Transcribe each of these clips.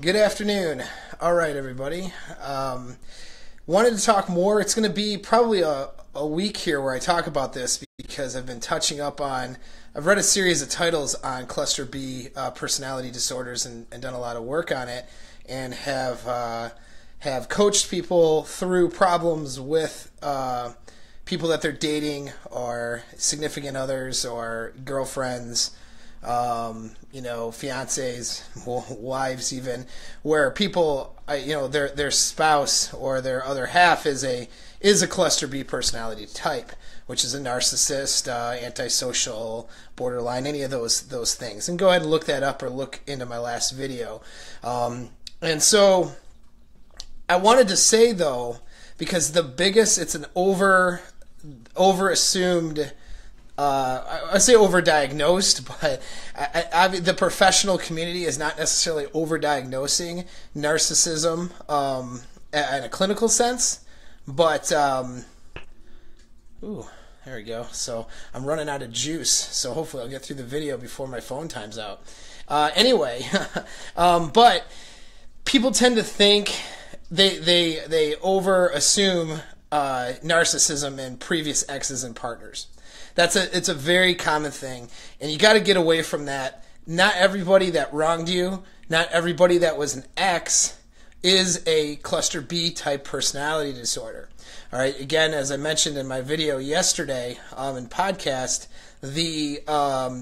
Good afternoon. All right, everybody. Wanted to talk more. It's going to be probably a week here where I talk about this because I've been touching up on. I've read a series of titles on cluster B personality disorders and done a lot of work on it, and have coached people through problems with people that they're dating or significant others or girlfriends. Fiancés, wives even, where people, their spouse or their other half is a cluster B personality type, which is a narcissist, antisocial, borderline, any of those things. And go ahead and look that up or look into my last video. And so I wanted to say though, because it's an over assumed. I say overdiagnosed, but the professional community is not necessarily overdiagnosing narcissism in a clinical sense. But, there we go. So I'm running out of juice, so hopefully I'll get through the video before my phone times out. Anyway, but people tend to think they over assume narcissism in previous exes and partners. It's a very common thing, and you got to get away from that. Not everybody that wronged you, not everybody that was an ex is a cluster B type personality disorder. All right. Again, as I mentioned in my video yesterday in podcast, the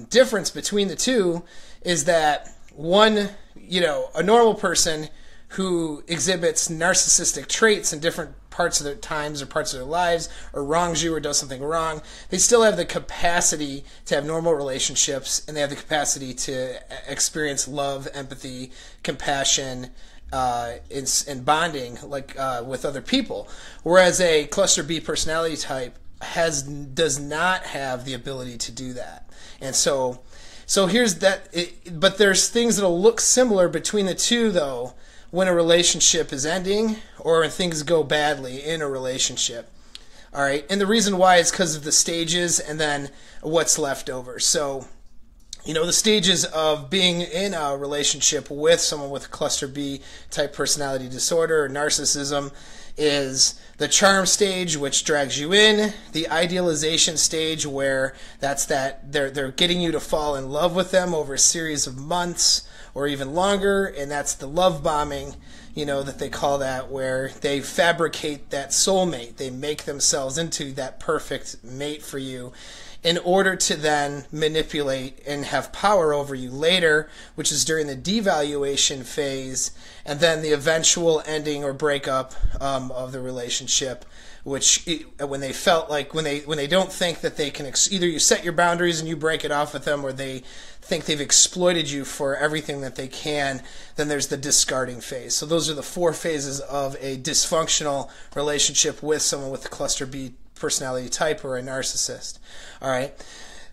difference between the two is that one, a normal person who exhibits narcissistic traits in different parts of their times or parts of their lives, or wrongs you or does something wrong, they still have the capacity to have normal relationships, and they have the capacity to experience love, empathy, compassion, and bonding with other people. Whereas a cluster B personality type does not have the ability to do that. And so here's that. But there's things that'll look similar between the two, though, when a relationship is ending or when things go badly in a relationship. All right. And the reason why is because of the stages and then what's left over. So, the stages of being in a relationship with someone with a cluster B type personality disorder or narcissism is the charm stage, which drags you in, the idealization stage, where they're getting you to fall in love with them over a series of months or even longer, and that's the love bombing, that they call that, where they fabricate that soulmate. They make themselves into that perfect mate for you in order to then manipulate and have power over you later, which is during the devaluation phase, and then the eventual ending or breakup of the relationship, which when they don't think that they can, either you set your boundaries and you break it off with them, or they think they've exploited you for everything that they can, then there's the discarding phase. So those are the 4 phases of a dysfunctional relationship with someone with a cluster B personality type or a narcissist. All right.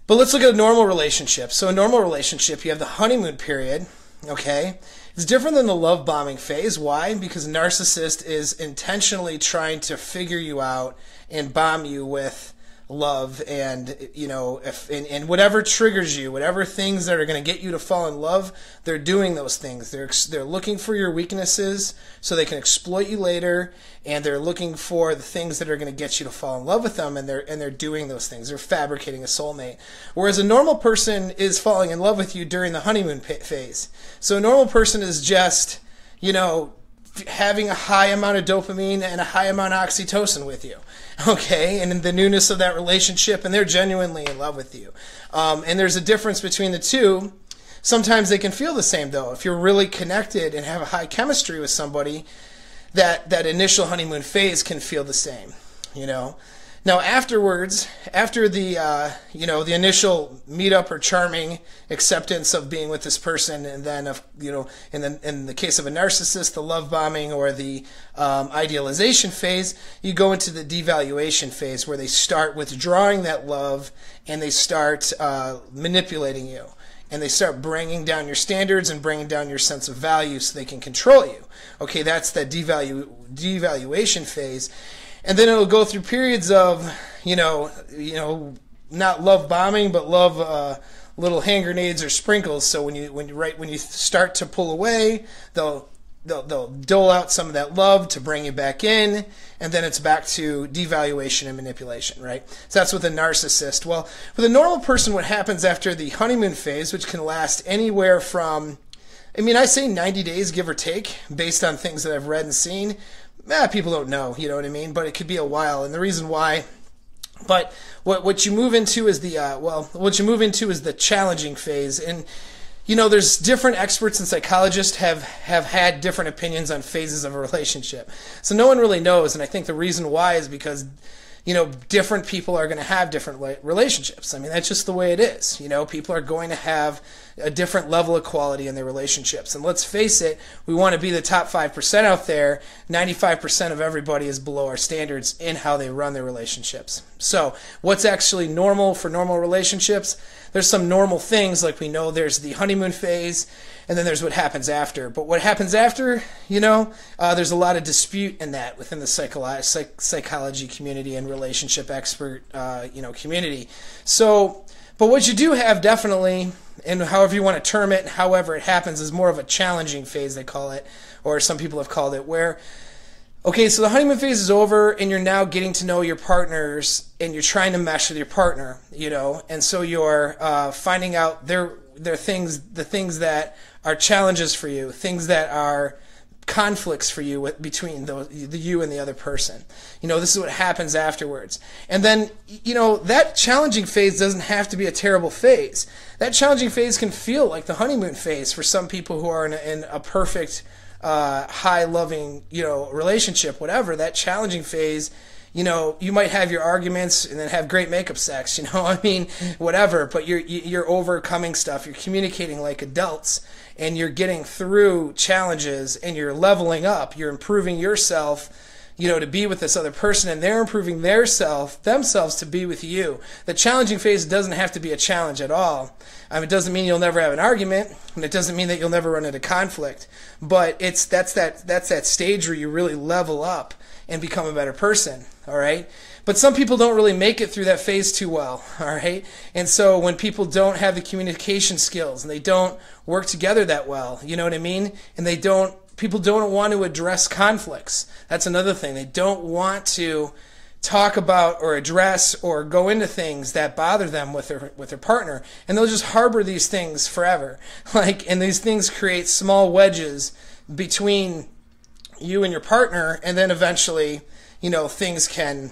But let's look at a normal relationship. So a normal relationship, you have the honeymoon period. Okay. It's different than the love bombing phase. Why? Because a narcissist is intentionally trying to figure you out and bomb you with love, and and whatever triggers you, whatever things that are going to get you to fall in love, they're doing those things. They're looking for your weaknesses so they can exploit you later, and they're looking for the things that are going to get you to fall in love with them, and they're doing those things. They're fabricating a soulmate. Whereas a normal person is falling in love with you during the honeymoon phase. So a normal person is just, having a high amount of dopamine and a high amount of oxytocin with you, okay, and in the newness of that relationship, and they're genuinely in love with you. And there's a difference between the two. Sometimes they can feel the same, though. If you're really connected and have a high chemistry with somebody, that initial honeymoon phase can feel the same, Now afterwards, after the the initial meetup or charming acceptance of being with this person, and then in the case of a narcissist, the love bombing or the idealization phase, you go into the devaluation phase, where they start withdrawing that love and they start manipulating you. And they start bringing down your standards and bringing down your sense of value so they can control you. Okay, that's the devaluation phase. And then it'll go through periods of, not love bombing, but love little hand grenades or sprinkles. So when you start to pull away, they'll dole out some of that love to bring you back in, and then it's back to devaluation and manipulation, right? So that's with a narcissist. Well, with a normal person, what happens after the honeymoon phase, which can last anywhere from, I mean, I say 90 days, give or take, based on things that I've read and seen. People don't know, you know what I mean? But it could be a while, and the reason why. But what you move into is the challenging phase, and you know, there's different experts and psychologists have had different opinions on phases of a relationship. So no one really knows, and I think the reason why is because, you know, different people are going to have different relationships. I mean, that's just the way it is. You know, people are going to have a different level of quality in their relationships. And let's face it, we want to be the top 5% out there. 95% of everybody is below our standards in how they run their relationships. So what's actually normal for normal relationships? There's some normal things, like we know there's the honeymoon phase, and then there's what happens after. But what happens after, you know, there's a lot of dispute in that within the psychology community and relationship expert, community. So, but what you do have definitely, and however you want to term it, however it happens, is more of a challenging phase, they call it, or some people have called it, where, okay, so the honeymoon phase is over, and you're now getting to know your partners, and you're trying to mesh with your partner, you know, and so you're finding out the things that are challenges for you, things that are conflicts for you between you and the other person. You know, this is what happens afterwards. And then, you know, that challenging phase doesn't have to be a terrible phase. That challenging phase can feel like the honeymoon phase for some people who are in a perfect, high loving, you know, relationship, whatever. That challenging phase, you know, you might have your arguments and then have great makeup sex, you know, I mean, whatever, but you're overcoming stuff, you're communicating like adults, and you're getting through challenges, and you're leveling up, you're improving yourself, you know, to be with this other person, and they're improving themselves to be with you. The challenging phase doesn't have to be a challenge at all. It doesn't mean you'll never have an argument, and it doesn't mean that you'll never run into conflict, but that's that stage where you really level up and become a better person, all right? But some people don't really make it through that phase too well, all right? And so when people don't have the communication skills and they don't work together that well, you know what I mean? And people don't want to address conflicts. That's another thing. They don't want to talk about or address or go into things that bother them with their partner, and they'll just harbor these things forever. And these things create small wedges between you and your partner, and then eventually, you know, things can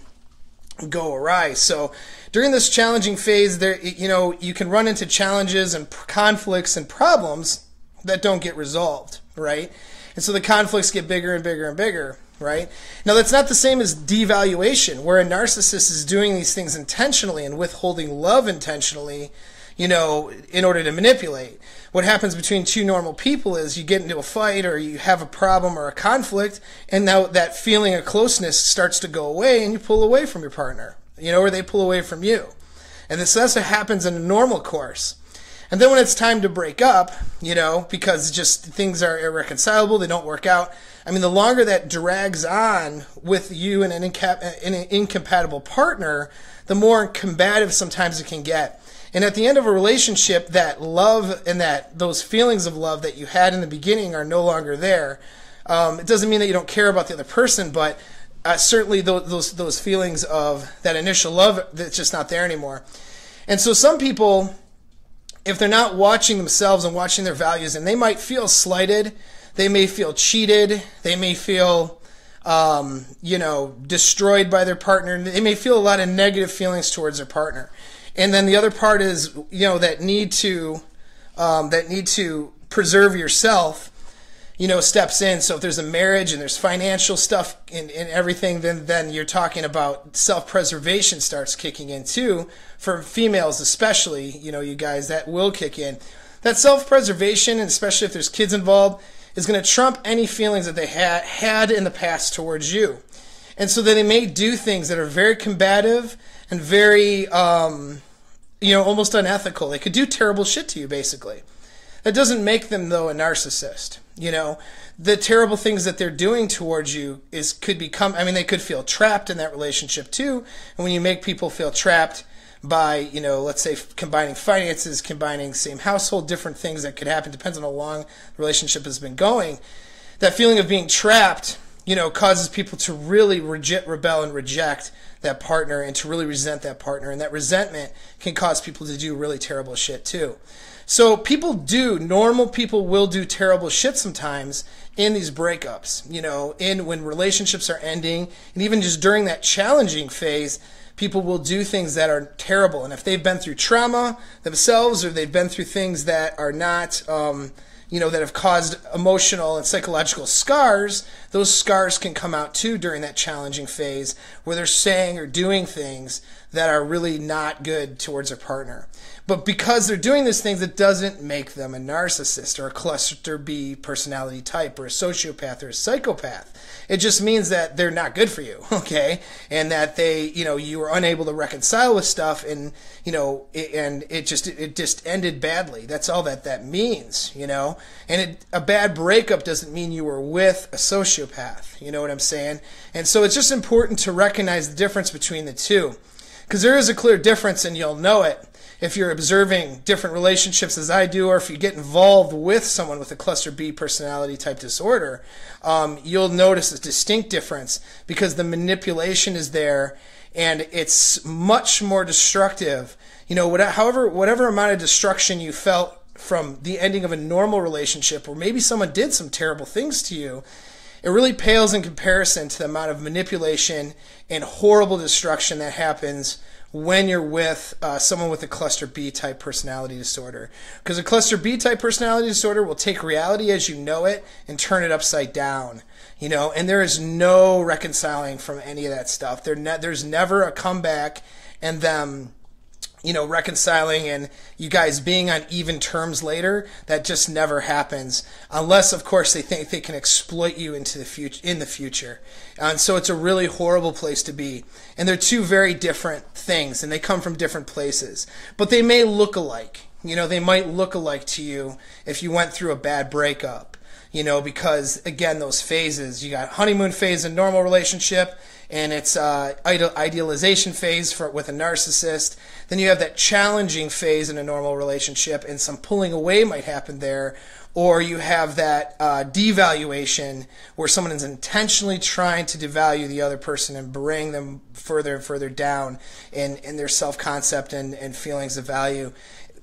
go awry. So during this challenging phase, there, you know, you can run into challenges and conflicts and problems that don't get resolved, right? And so the conflicts get bigger and bigger and bigger, right? Now, that's not the same as devaluation, where a narcissist is doing these things intentionally and withholding love intentionally, you know, in order to manipulate. What happens between two normal people is you get into a fight or you have a problem or a conflict, and now that feeling of closeness starts to go away, and you pull away from your partner, you know, or they pull away from you. And that's what happens in a normal course. And then when it's time to break up, you know, because just things are irreconcilable, they don't work out. I mean, the longer that drags on with you and an incompatible partner, the more combative sometimes it can get. And at the end of a relationship, that love and those feelings of love that you had in the beginning are no longer there. It doesn't mean that you don't care about the other person, but certainly those feelings of that initial love, that's just not there anymore. And so some people, if they're not watching themselves and watching their values, and they might feel slighted, they may feel cheated, they may feel destroyed by their partner, they may feel a lot of negative feelings towards their partner. And then the other part is, you know, that need to preserve yourself, you know, steps in. So if there's a marriage and there's financial stuff and everything, then you're talking about self-preservation starts kicking in too. For females especially, you know, you guys, that will kick in. That self-preservation, and especially if there's kids involved, is going to trump any feelings that they had in the past towards you. And so then they may do things that are very combative and very, almost unethical. They could do terrible shit to you, basically. That doesn't make them, though, a narcissist. You know, the terrible things that they're doing towards you they could feel trapped in that relationship, too. And when you make people feel trapped by, you know, let's say combining finances, combining same household, different things that could happen, depends on how long the relationship has been going. That feeling of being trapped, you know, causes people to really rebel and reject that partner and to really resent that partner. And that resentment can cause people to do really terrible shit too. So normal people will do terrible shit sometimes in these breakups, you know, when relationships are ending, and even just during that challenging phase, people will do things that are terrible. And if they've been through trauma themselves, or they've been through things that are not, you know, that have caused emotional and psychological scars, those scars can come out too during that challenging phase where they're saying or doing things that are really not good towards their partner. But because they're doing these things, it doesn't make them a narcissist or a cluster B personality type or a sociopath or a psychopath. It just means that they're not good for you, okay? And that you were unable to reconcile with stuff, and, you know, it just ended badly. That's all that means, you know? And a bad breakup doesn't mean you were with a sociopath, you know what I'm saying? And so it's just important to recognize the difference between the two, because there is a clear difference, and you'll know it if you're observing different relationships as I do, or if you get involved with someone with a cluster B personality type disorder. You'll notice a distinct difference, because the manipulation is there, and it's much more destructive. You know, whatever amount of destruction you felt from the ending of a normal relationship, or maybe someone did some terrible things to you, it really pales in comparison to the amount of manipulation and horrible destruction that happens when you're with someone with a cluster B type personality disorder. Because a cluster B type personality disorder will take reality as you know it and turn it upside down, you know, and there is no reconciling from any of that stuff. There's never a comeback and them, you know, reconciling and you guys being on even terms later. That just never happens, unless of course they think they can exploit you in the future. And so it's a really horrible place to be. And they're two very different things, and they come from different places, but they may look alike. You know, they might look alike to you if you went through a bad breakup, you know, because again, those phases, you got honeymoon phase in normal relationship, and it's idealization phase with a narcissist. Then you have that challenging phase in a normal relationship, and some pulling away might happen there. Or you have that devaluation, where someone is intentionally trying to devalue the other person and bring them further and further down in their self-concept and feelings of value.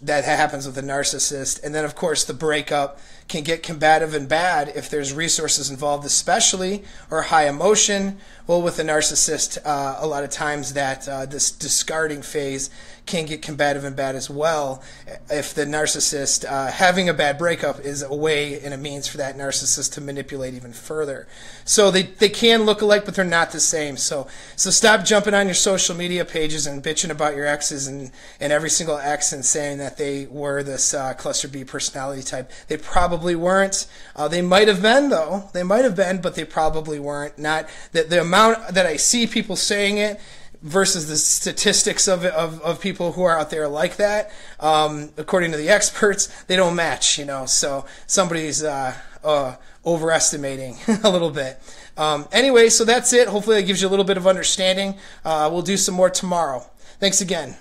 That happens with a narcissist. And then, of course, the breakup can get combative and bad if there's resources involved, especially, or high emotion. Well, with a narcissist, a lot of times that this discarding phase can get combative and bad as well, if the narcissist having a bad breakup is a way and a means for that narcissist to manipulate even further. So they can look alike, but they're not the same. So stop jumping on your social media pages and bitching about your exes and every single ex and saying that they were this cluster B personality type. They probably weren't. They might have been, though. They might have been, but they probably weren't. Not that the amount that I see people saying it versus the statistics of people who are out there like that, according to the experts, they don't match, you know. So somebody's overestimating a little bit. Anyway, so that's it. Hopefully that gives you a little bit of understanding. We'll do some more tomorrow. Thanks again.